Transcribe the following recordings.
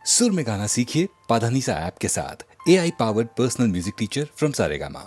सुर में गाना सीखिए पाधानीसा ऐप के साथ AI powered personal music teacher from Saregama.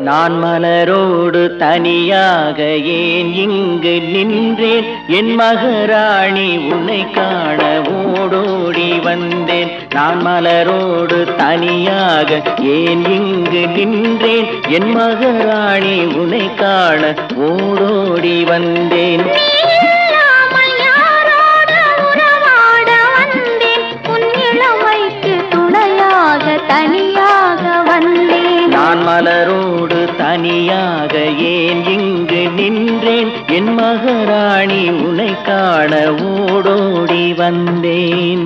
நான் மலரோடு தனியாக ஏன் இங்கு நின்றேன், என் மகராணி உன்னை காண ஓடோடி வந்தேன். நான் மலரோடு தனியாக ஏன் இங்கு நின்றேன், என் மகராணி உன்னை காண ஓடோடி வந்தேன். நான் மலரோடு தனியாக ஏன் இங்கு நின்றேன், என் மகராணி உன்னை காண ஓடோடி வந்தேன்.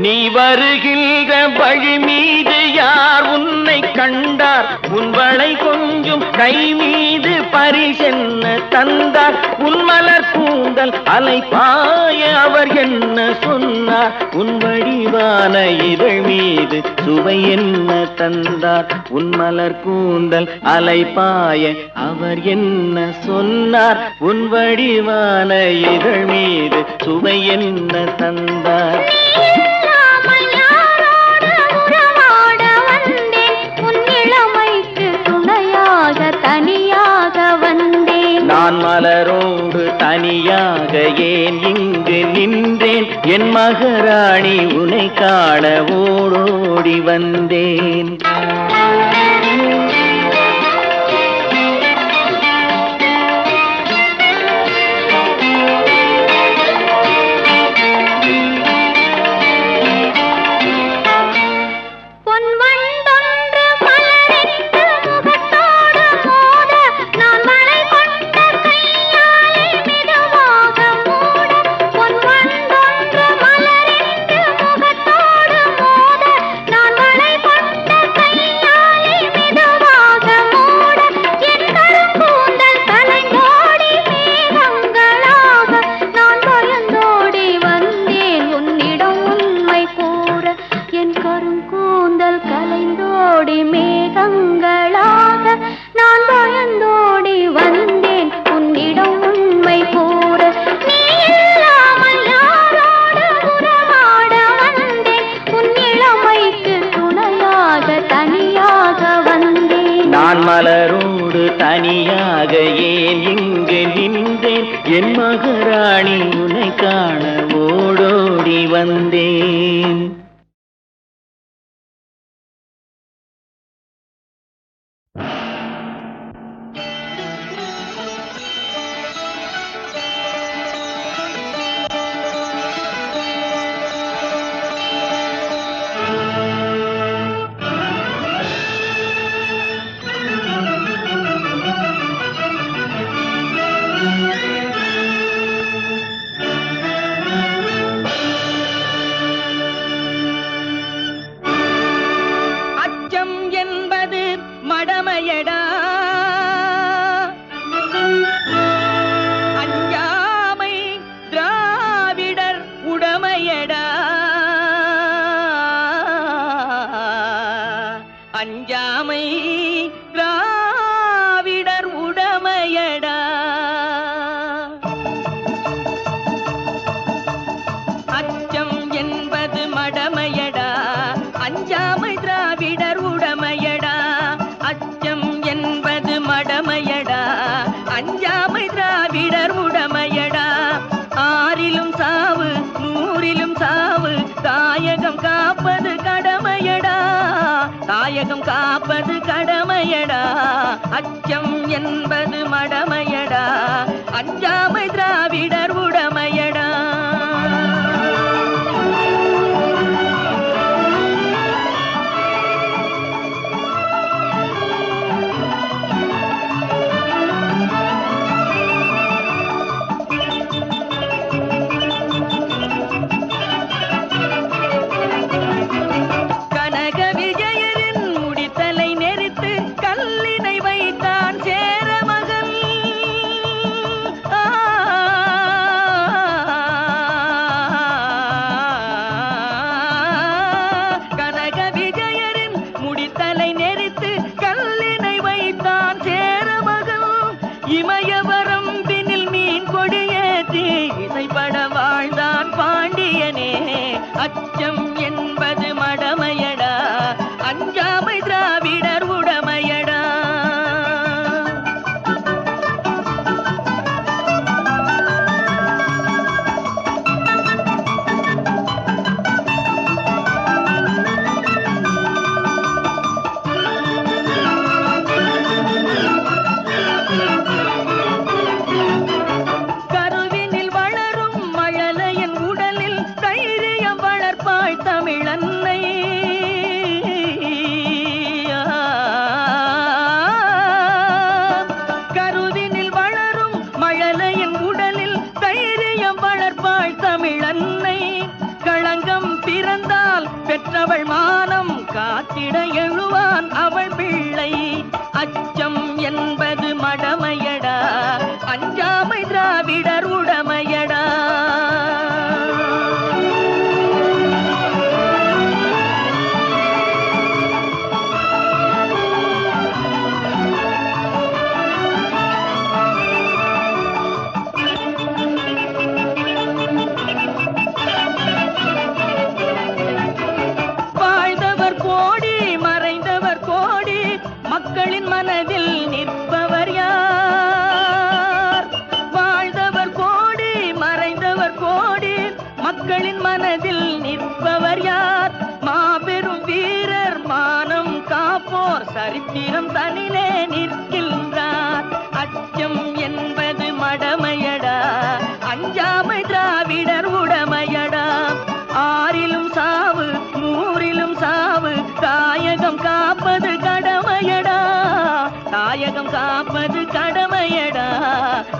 நீ வருகின்ற வழி மீது யார் உன்னை கண்டார், உன் வளை கொஞ்சம் கை மீது பரிசென்ன தந்தார். உன் மலர் கூந்தல் அலைப்பாய அவர் என்ன சொன்னார், உன் வடிவான இதழ் மீது சுவை என்ன தந்தார். உன் மலர் கூந்தல் அலைப்பாய அவர் என்ன சொன்னார், உன் வடிவான இதழ் மீது சுவை என்ன தந்தார். வந்தேன் என் மகராணி உன்னை காண ஓடோடி வந்தேன். நான் மலரோடு தனியாக ஏன் இங்கு நின்றேன் என் மகராணி உன்னை காண ஓடோடி வந்தேன். மடமையடா அஞ்சாமை திராவிடர் உடமையடா அஞ்சாமை திராவிடர் உடமையடா அச்சம் என்பது மடமையடா அஞ்சாமை திராவிடர் உடமையடா அச்சம் என்பது மடமையடா அஞ்சாமை திராவிடர் உடமையடா ஆறிலும் சாவு நூறிலும் சாவு தாயகம் காப்பது கடமையடா தாயகம் காப்பது கடமையடா அச்சம் என்பது மடமையடா அஞ்சாமை திராவிடர் உடமையடா. இமயவரம்பினில் மீன் கொடியேற்றி இசைப்பட வாழ்ந்தான் பாண்டியனே அச்சம் என்பது மடமையடா அஞ்சாமை திராவிடர் உடமையடா. தமிழன்னை கருவினில் வளரும் மழலையின் உடலில் தைரியம் வளர்ப்பாள் தமிழன்னை களங்கம் பிறந்தால் பெற்றவள் மானம் காத்திட எழுவான் அவள் பிள்ளை அச்சம் என்பது மடமையடா அஞ்சாமை திராவிடர் உடமையடா. மக்களின் மனதில் சரித்திரம் தனிலே நிற்கின்றார். அச்சம் என்பது மடமையடா, அஞ்சாமை திராவிடர் உடமையடா. ஆறிலும் சாவு நூறிலும் சாவு, தாயகம் காப்பது கடமையடா, தாயகம் காப்பது கடமையடா.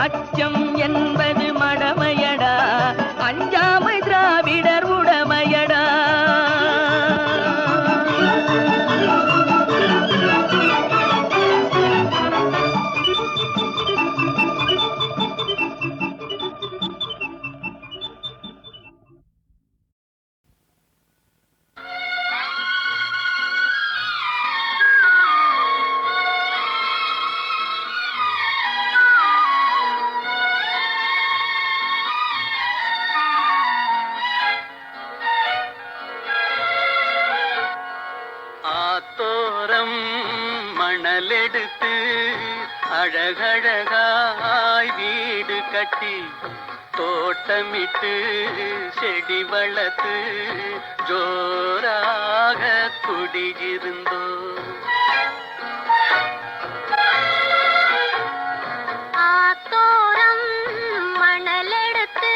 அச்சம் என்பது மடமையடா, அஞ்சாமை திராவிடர் உடமையடா. ஆத்தோரம் மணலெடுத்து அழகழகாய் வீடு கட்டி தோட்டமிட்டு செடி வளர்த்து ஜோராக குடியிருந்தோ. ஆத்தோரம் மணலெடுத்து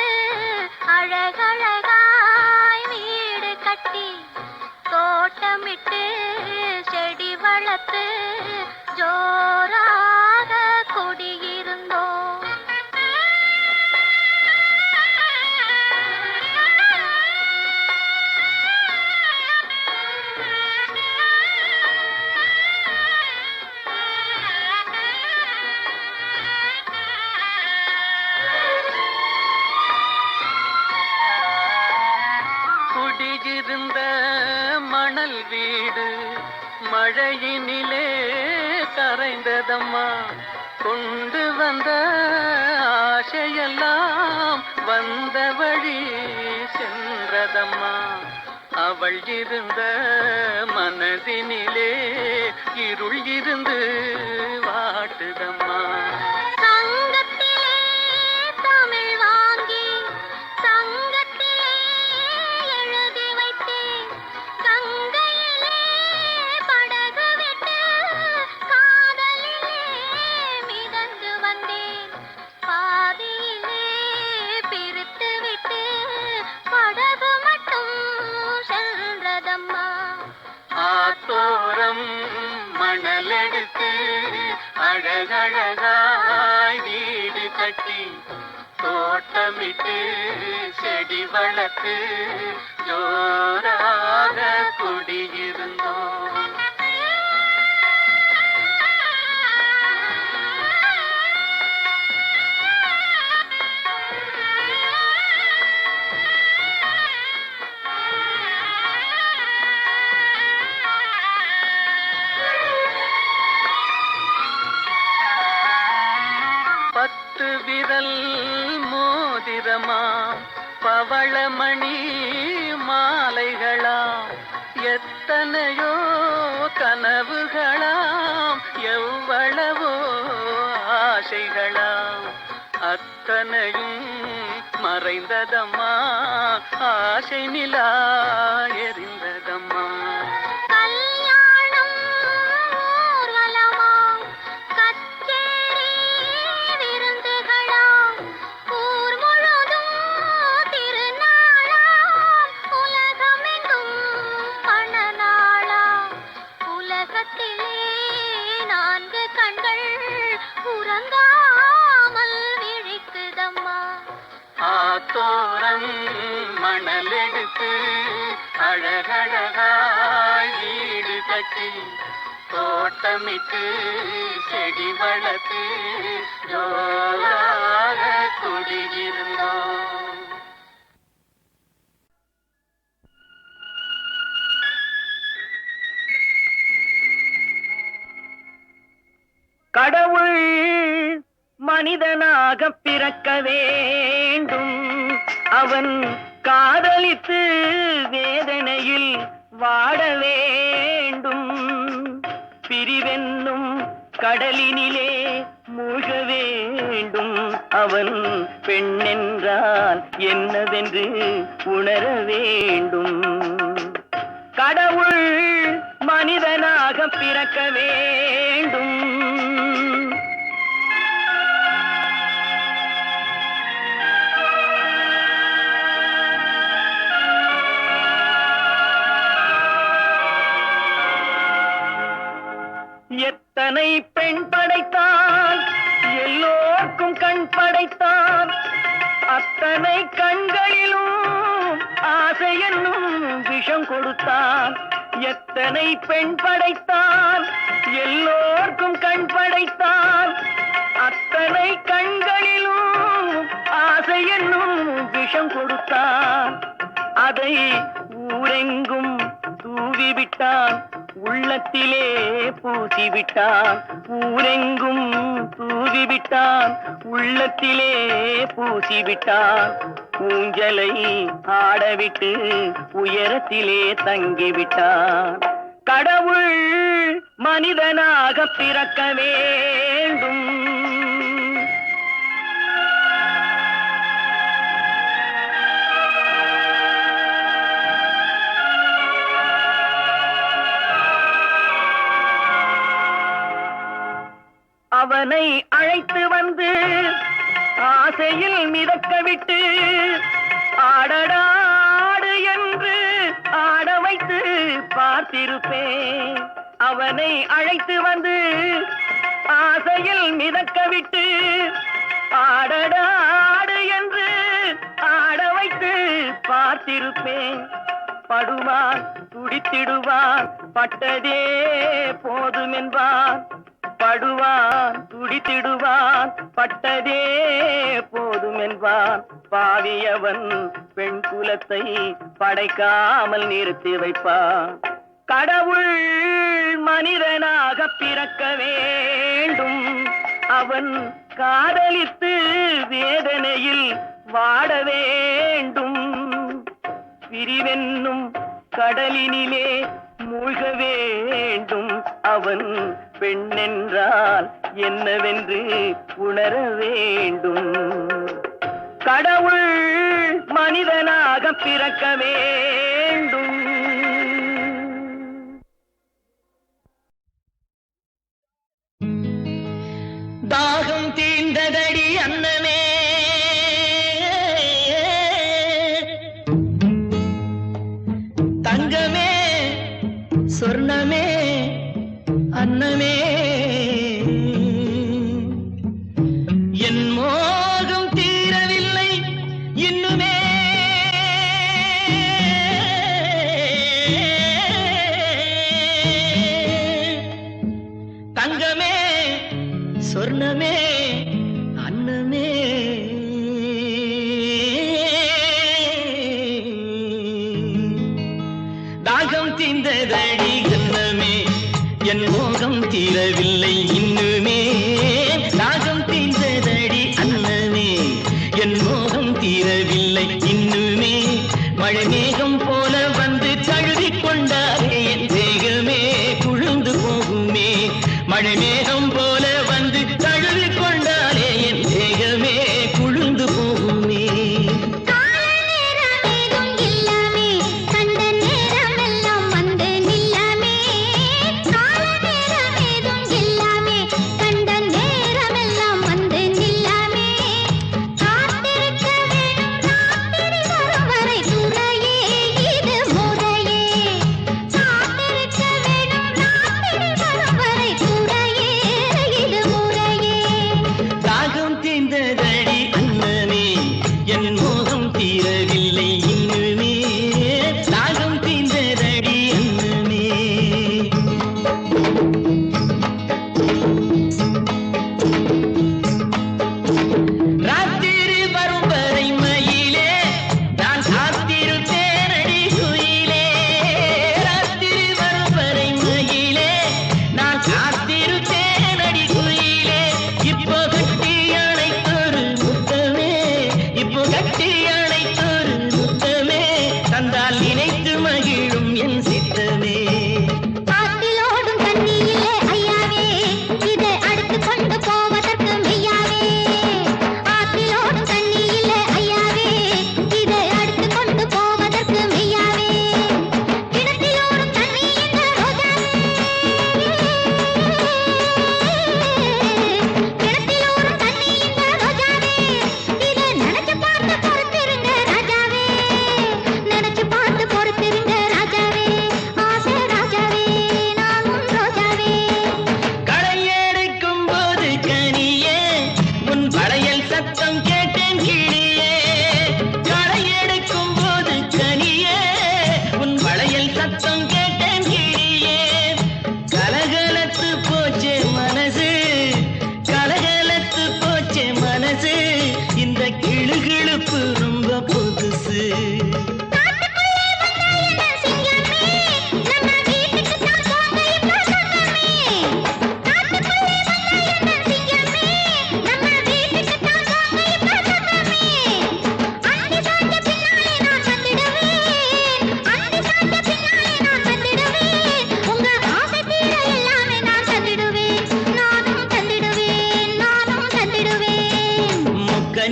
அழகழகாய் வீடு கட்டி தோட்டமிட்டு செடி வளர்த்து ஜோராக குடியிருந்தோம். குடியிருந்த மணல் வீடு மழையினிலே கரைந்ததம்மா. கொண்டு வந்த ஆசையெல்லாம் வந்த வழி சென்றதம்மா. அவள் இருந்த மனதினிலே இருள் இருந்து வாட்டுதம்மா. சங்கத்திலே தமிழ் வாங்கி சங்கத்திலே எழுதி வைத்தேன். கங்கையிலே படகு விட்டு காதலிலே மிதந்து வந்தேன். பாதியிலே பிரித்து விட்டு படகு மட்டும் சென்றதம்மா. ஆத்தோரம் மணலெடுத்து அழகழகாய் வீடு கட்டி தோட்டமிட்டு செடி வளர்த்து ஜோராக குடியிருந்தோம். பத்து விரல் மோதிரமா பவளமணி மாலைகளாம், எத்தனையோ கனவுகளாம், எவ்வளவோ ஆசைகளாம். அத்தனையும் மறைந்ததம்மா, ஆசை நிலா எரிந்ததம்மா. கல்யாணம் ஊர்வலமாம், கச்சேரி விருந்துகளாம், ஊர் முழுதும் திருநாளாம், உலகமெங்கும் பணநாளாம். உலகத்திலே 4 கண்கள் உறங்காமல் விழிக்குதம்மா. ஆத்தோரம் மணலெடுத்து அழகழகாய் வீடு கட்டி தோட்டமிட்டு செடி வளர்த்து ஜோராக குடியிருந்தோம். கடவுள் மனிதனாக பிறக்க வேண்டும், அவன் காதலித்து வேதனையில் வாட வேண்டும். பிரிவென்னும் கடலினிலே மூழ்க வேண்டும், அவன் பெண்ணென்றால் என்னவென்று உணர வேண்டும். கடவுள் மனிதனாக பிறக்க வேண்டும். எத்தனை பெண் படைத்தான், எல்லோருக்கும் கண் படைத்தான். அத்தனை கண்களிலும் ஆசை என்னும் விஷம் கொடுத்தான். எத்தனை பெண் படைத்தான், எல்லோருக்கும் கண் படைத்தான். அத்தனை கண்களிலும் ஆசை என்னும் விஷம் கொடுத்தான். அதை ஊரெங்கும் தூவிவிட்டான், உள்ளத்திலே பூசிவிட்டான். ஊரெங்கும் தூவிவிட்டான், உள்ளத்திலே பூசிவிட்டான். ஊஞ்சலை ஆடவிட்டு உயரத்திலே தங்கிவிட்டான். கடவுள் மனிதனாக பிறக்க வேண்டும். அவனை அழைத்து வந்து ஆசையில் மிதக்க விட்டு ஆடடாடு என்று ஆட வைத்து பார்த்திருப்பேன். அவனை அழைத்து வந்து ஆசையில் மிதக்க விட்டு ஆடடாடு என்று ஆட வைத்து பார்த்திருப்பேன். படுவான், துடித்திடுவான், பட்டதே போதும் என்பான். படுவான், துடித்திடுவான், பட்டதே போதும் என்பான். பாவியவன் பெண் குலத்தை படைக்காமல் நிறுத்தி வைப்பான். கடவுள் மனிதனாக பிறக்க வேண்டும். அவன் காதலித்து வேதனையில் வாட வேண்டும். பிரிவென்னும் கடலினிலே மூழ்க வேண்டும். அவன் பெண்ணென்றால் என்னவென்று உணர வேண்டும். கடவுள் மனிதனாக பிறக்க வேண்டும். தாகம் தீர்ந்ததடி அன்னமே, தங்கமே, சொர்ணமே, அன்னமே, என் மோகம் தீரவில்லை இன்னுமே. தங்கமே, சொர்ணமே, அன்னமே, தாகம் தீர்ந்ததடி அன்னமே, என் மோகம் தீரவில்லை இன்னுமே. தாகம் தீர்ந்ததடி அன்னமே, என் மோகம் தீரவில்லை இன்னுமே. மழை மேகம் போல வந்து தழுவிக் கொண்டாலே என் தேகமே குழுந்து போகுமே. மழை மேகம் போல வந்து தழுவிக் கொண்டாலே என் தேகமே குழுந்து போகுமே. துணையே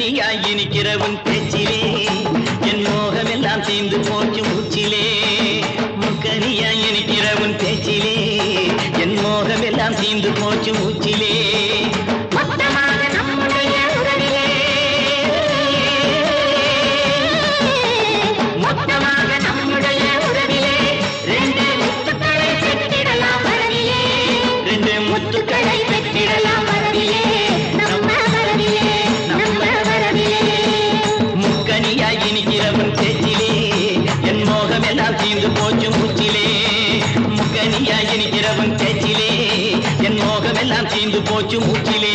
முக்கனியாய் இனிக்கிற உன் பேச்சிலே என் மோகமெல்லாம் தீர்ந்து போச்சு மூச்சிலே. முக்கனியாய் இனிக்கிற உன் பேச்சிலே என் மோகமெல்லாம் தீர்ந்து போச்சு மூச்சிலே. மொத்தமாக நம்முடைய உறவிலே, மொத்தமாக நம்முடைய உறவிலே ரெண்டு முத்துக்களை பெற்றிடலாம் வரவிலே, ரெண்டு முத்துக்களை பெற்றிடலாம் வரவிலே, நம்ம வரவிலே, நம்ம வரவிலே. முக்கனியாய் இனிக்கிறவன் பேச்சிலே என் மோகமெல்லாம் தீர்ந்து போச்சு மூச்சிலே. முக்கனியாய் இனிக்கிறவன் பேச்சிலே என் மோகமெல்லாம் தீர்ந்து போச்சு மூச்சிலே.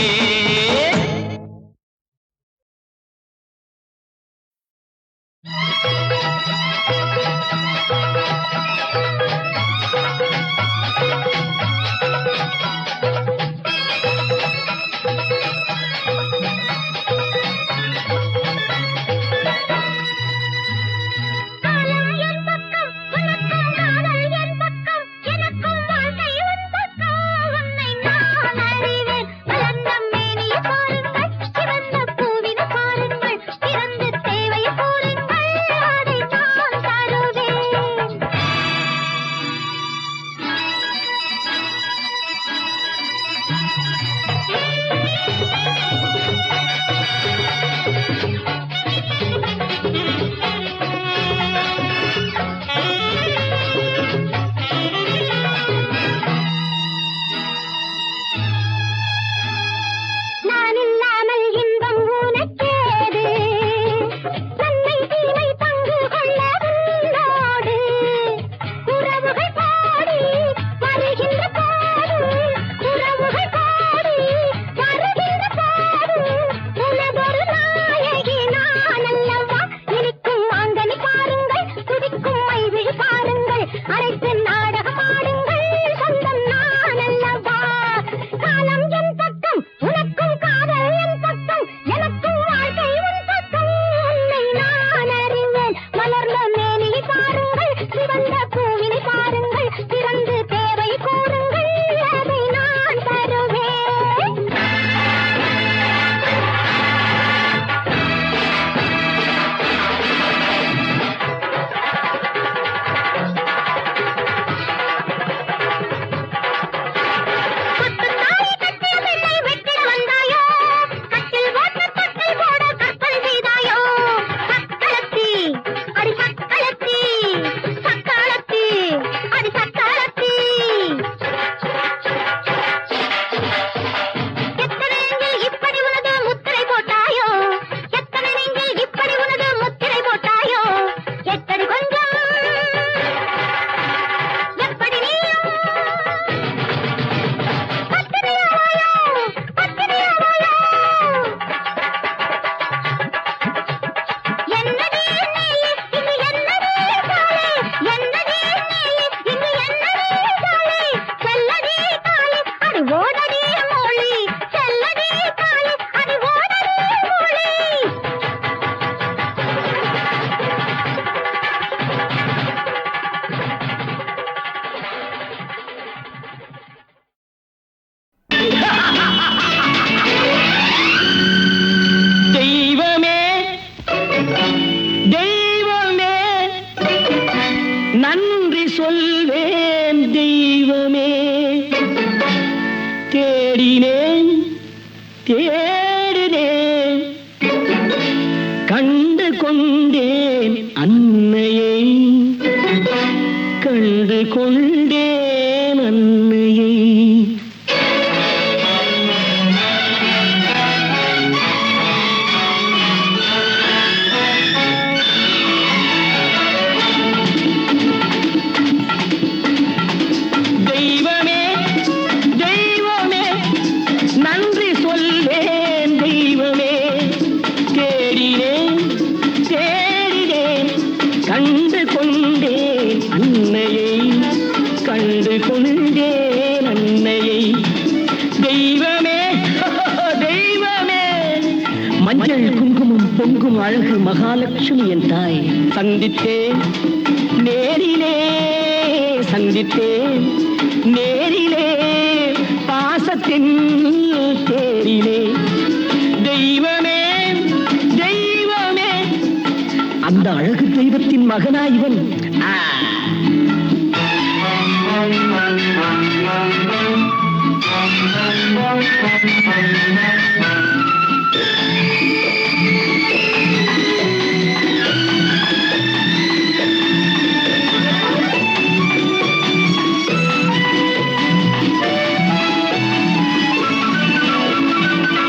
மஞ்சள் குங்குமம் பொங்கும் அழகு மகாலட்சுமி என் தாய். சந்தித்தேன் நேரிலே, சந்தித்தேன் நேரிலே, பாசத்தின் தேரிலே. தெய்வமே அழகு தெய்வத்தின் மகனா இவன்?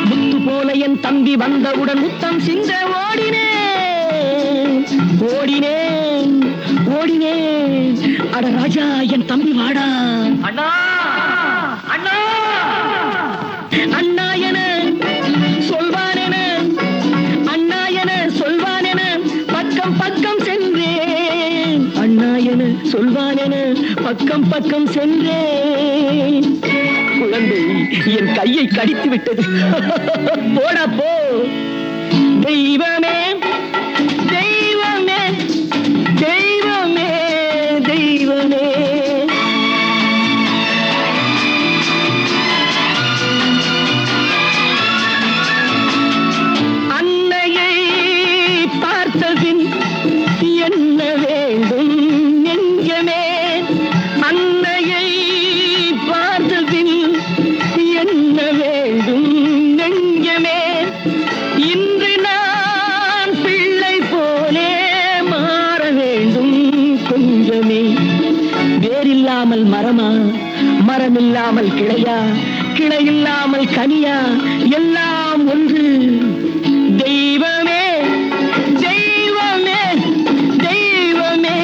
முத்து போல என் தம்பி வந்தவுடன் முத்தம் சிந்த ஓடினேன் ஓடினேன் ஓடினேன். அட ராஜா, என் தம்பி வாடா. அண்ணா அண்ணா அண்ணா என சொல்வானென, அண்ணா என சொல்வானென பக்கம் பக்கம் சென்றேன். அண்ணா என சொல்வானென பக்கம் பக்கம் சென்றேன். குழந்தை என் கையை கடித்து விட்டது. போடா போ. தெய்வமே தெய்வமே தெய்வமே தெய்வமே. அன்னையை பார்த்தபின் என்ன வேண்டும் நெஞ்சமே? அன்னையை பார்த்தபின் என்ன வேண்டும் நெஞ்சமே? இன்று நான் பிள்ளை போலே மாற வேண்டும் கொஞ்சமே. வேரில்லாமல் மரமா, மரமில்லாமல் கிளையா, கிளையில்லாமல் கனியா, எல்லாம் ஒன்று. தெய்வமே தெய்வமே தெய்வமே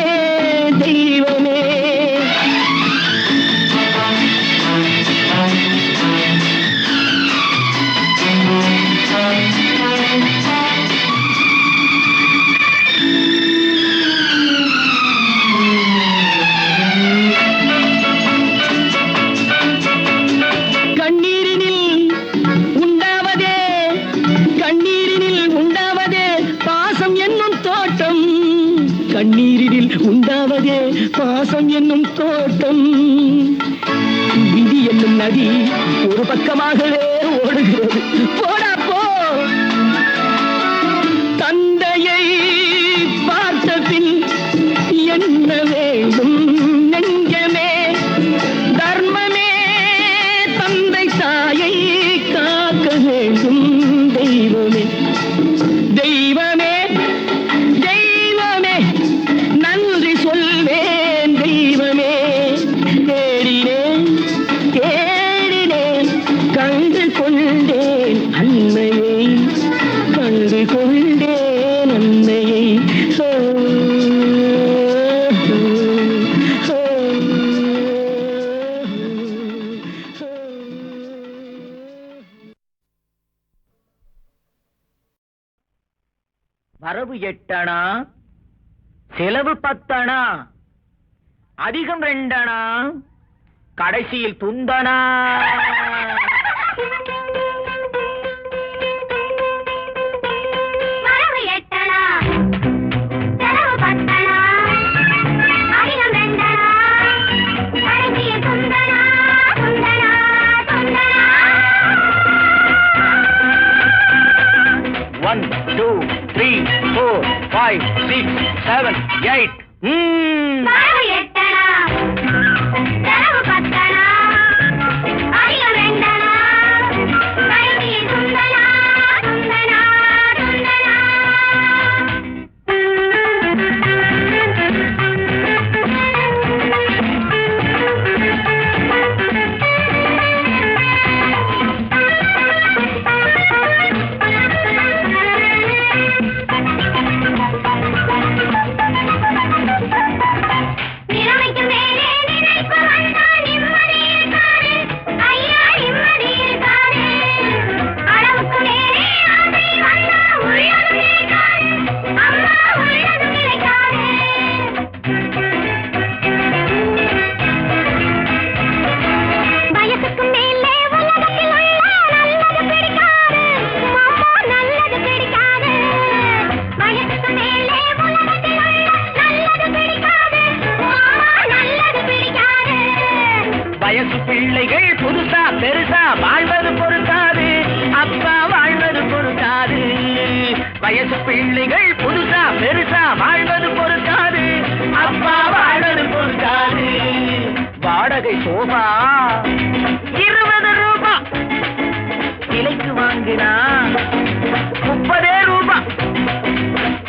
தெய்வமே. கண்ணீரினில் உண்டாவதே, கண்ணீரினில் உண்டாவதே பாசம் என்னும் தோட்டம். கண்ணீரினில் உண்டாவதே பாசம் என்னும் தோட்டம். விதி என்னும் நதி ஒரு பக்கமாகவே ஓடுகிறது. போடா போ. தந்தையை பார்த்த பின் என்ன வேண்டும் நெஞ்சமே? தர்மமே தந்தை தாயை காக்க வேண்டும். தெய்வமே தெய்வமே தெய்வமே நன்றி சொல்வேன். தெய்வமே தேடினேன் தேடினேன் கண்டு கொண்டேன் அன்னையை, கண்டு கொண்டேன் அன்னையை. ஓ, ஓ, ஓ, ஓ. வரவு 8 அணா, செலவு 10 அணா, அதிகம் 2 அணா, கடைசியில் துந்தனா. வரவு 8 அணா, செலவு 10 அணா, அதிகம் 2 அணா, கடைசியில் துந்தனா துந்தனா துந்தனா. 1 2 3 4 5 6 7 8. வரவு 8 அணா, செலவு 10 அணா, அதிகம் 2 அணா, கடைசியில் துந்தனா துந்தனா துந்தனா. நிலைமைக்கு மேலே நினைப்பு வந்தா நிம்மதி இருக்காது. ஐயா நிம்மதி இருக்காது. அளவுக்கு மேலே ஆசை வந்தா உள்ளதும் நிலைக்காது. அம்மா உள்ளதும் நிலைக்காது. வயசுக்கு மேலே உலகத்தில் உள்ள நல்லது பிடிக்காது. அம்மா நல்லது பிடிக்காது. வயசுக்கு மேலே உலகத்தில் உள்ள நல்லது பிடிக்காது. அம்மா நல்லது பிடிக்காது. வயசு பிள்ளைகள் புதுசா பெருசா வாழ்வது பொறுக்காது. அப்பா வாழ்வது பொறுக்காது. வயசு பிள்ளைகள் புதுசா பெருசா வாழ்வது பொறுக்காது, அப்பா வாழ்வது பொறுக்காது. வாடகை சோபா 20 ரூபா, விலைக்கு வாங்கினா 30 ரூபா.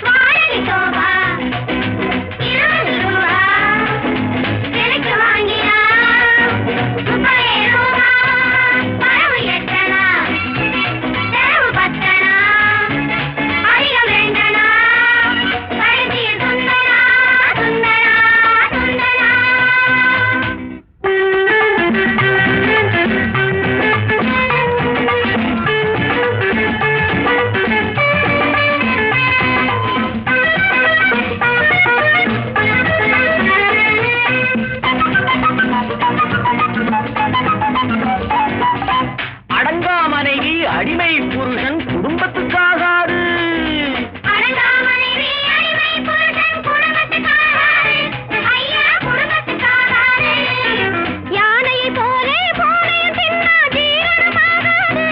வாடகை சோபா 20 ரூபா, விலைக்கு வாங்கினா 30 ரூபா. பரவு எட்டனா, செலவு பத்தனா, அதிகம் வேண்டனா, கடைசியில் துந்தனா, துந்தனா, துந்தனா. அடங்கா மனைவி அடிமை புருஷன் குடும்பத்துக்காகாது. அடங்கா மனைவி அடிமை புருஷன் குடும்பத்துக்காகாது. ஐயா குடும்பத்துக்காகாது. யானையை போலே பூனையும் தின்னா ஜீரணமாகாது.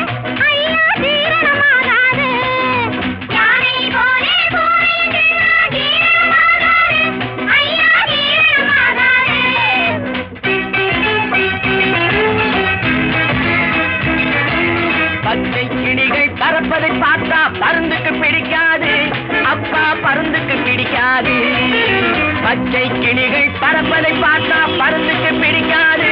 ஐயா ஜீரணமாகாது. யானையை போலே பூனையும் தின்னா ஜீரணமாகாது. ஐயா ஜீரணமாகாது. பச்சை கிளிகள் பறப்பதை பார்த்தா பருந்துக்கு பிடிக்காது, அப்பா பருந்துக்கு பிடிக்காது. பச்சை கிளிகள் பறப்பதை பார்த்தா பருந்துக்கு பிடிக்காது,